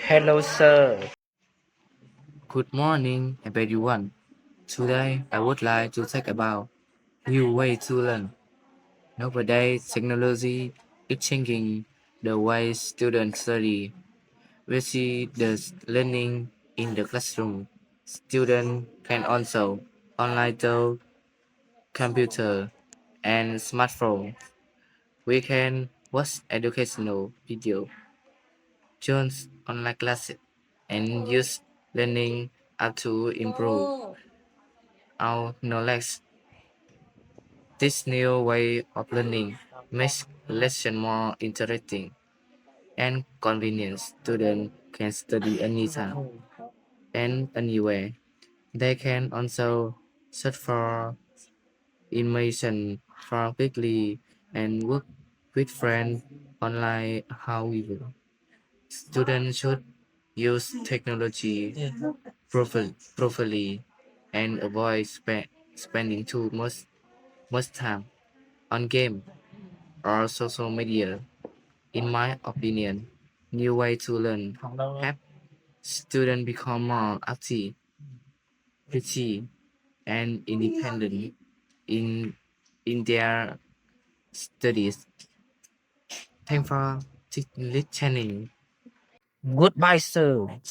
Hello, sir. Good morning, everyone. Today, I would like to talk about new way to learn. Nowadays, technology is changing the way students study. We see the learning in the classroom. Students can also online through computer and smartphone. We can watch educational video, join online classes, and use learning app to improve our knowledge. This new way of learning makes lesson more interesting and convenient. Students can study anytime and anywhere. They can also search for information for quickly and work with friends online. However, students should use technology properly and avoid spending too much time on game or social media. In my opinion, new way to learn help students become more active, pretty, and independent in in their studies. Thanks for listening. Goodbye, sir.